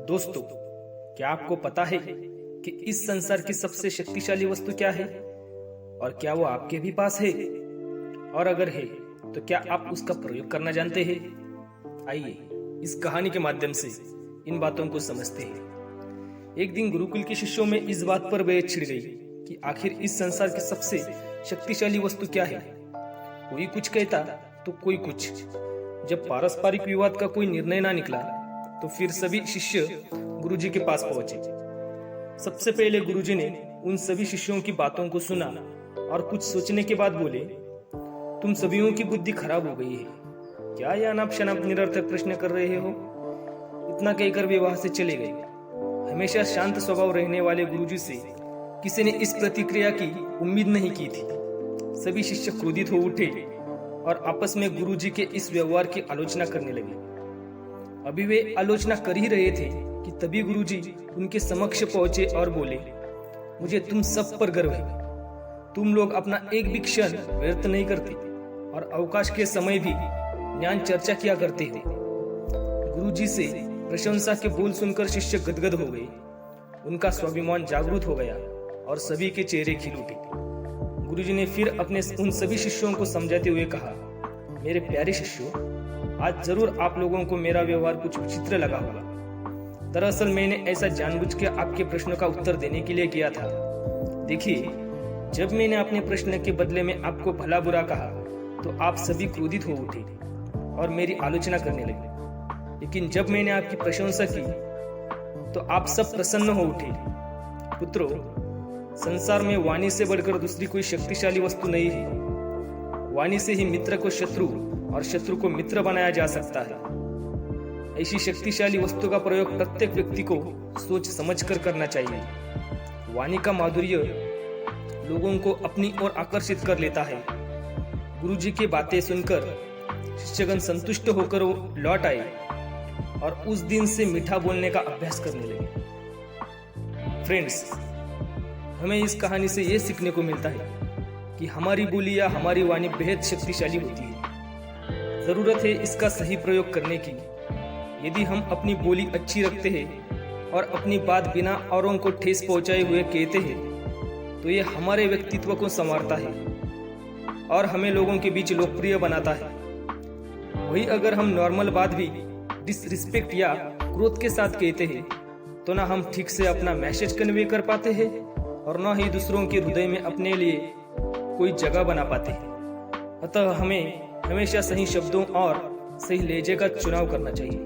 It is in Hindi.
दोस्तों, क्या आपको पता है कि इस संसार की सबसे शक्तिशाली वस्तु क्या है और क्या वो आपके भी पास है? और अगर है तो क्या आप उसका प्रयोग करना जानते हैं? आइए इस कहानी के माध्यम से इन बातों को समझते हैं। एक दिन गुरुकुल के शिष्यों में इस बात पर बहस छिड़ गई कि आखिर इस संसार की सबसे शक्तिशाली वस्तु क्या है। कोई कुछ कहता तो कोई कुछ। जब पारस्परिक विवाद का कोई निर्णय ना निकला तो फिर सभी शिष्य गुरुजी के पास पहुंचे। सबसे पहले गुरुजी ने उन सभी शिष्यों की बातों को सुना और कुछ सोचने के बाद बोले, तुम सभीयों की बुद्धि खराब हो गई है। क्या ये अनाप शनाप निरर्थक प्रश्न कर रहे हो? इतना कहकर वे वहां से चले गए। हमेशा शांत स्वभाव रहने वाले गुरुजी से किसी ने इस प्रतिक्रिया की उम्मीद नहीं की थी। सभी शिष्य क्रोधित हो उठे और आपस में गुरुजी के इस व्यवहार की आलोचना करने लगे। अभी वे आलोचना कर ही रहे थे कि तभी गुरुजी उनके समक्ष पहुंचे और बोले, मुझे तुम सब पर गर्व है। तुम लोग अपना एक भी क्षण व्यर्थ नहीं करते और अवकाश के समय भी ज्ञान चर्चा किया करते थे। गुरुजी से प्रशंसा के बोल सुनकर शिष्य गदगद हो गए। उनका स्वाभिमान जागृत हो गया और सभी के चेहरे खिल उठे। गुरुजी ने फिर अपने उन सभी शिष्यों को समझाते हुए कहा, मेरे प्यारे शिष्यों, आज जरूर आप लोगों को मेरा व्यवहार कुछ विचित्र लगा होगा। दरअसल मैंने ऐसा जानबूझ के आपके प्रश्नों का उत्तर देने के लिए किया था। देखिए, जब मैंने अपने प्रश्न के बदले में आपको भला बुरा कहा तो आप सभी क्रोधित हो उठे और मेरी आलोचना करने लगे। लेकिन जब मैंने आपकी प्रशंसा की तो आप सब प्रसन्न हो उठे। पुत्रों, संसार में वाणी से बढ़कर दूसरी कोई शक्तिशाली वस्तु नहीं है। वाणी से ही मित्र को शत्रु और शत्रु को मित्र बनाया जा सकता है। ऐसी शक्तिशाली वस्तु का प्रयोग प्रत्येक व्यक्ति को सोच समझकर करना चाहिए। वाणी का माधुर्य लोगों को अपनी ओर आकर्षित कर लेता है। गुरुजी की बातें सुनकर शिष्यगण संतुष्ट होकर वो लौट आए और उस दिन से मीठा बोलने का अभ्यास करने लगे। फ्रेंड्स, हमें इस कहानी से ये सीखने को मिलता है कि हमारी बोली या हमारी वाणी बेहद शक्तिशाली होती है। जरूरत है इसका सही प्रयोग करने की। यदि हम अपनी बोली अच्छी रखते हैं और अपनी बात बिना औरों को ठेस पहुंचाए हुए कहते हैं तो ये हमारे व्यक्तित्व को संवारता है और हमें लोगों के बीच लोकप्रिय बनाता है। वही अगर हम नॉर्मल बात भी डिसरिस्पेक्ट या क्रोध के साथ कहते हैं तो ना हम ठीक से अपना मैसेज कन्वे कर पाते हैं और ना ही दूसरों के हृदय में अपने लिए कोई जगह बना पाते हैं। अतः हमें हमेशा सही शब्दों और सही लहजे का चुनाव करना चाहिए।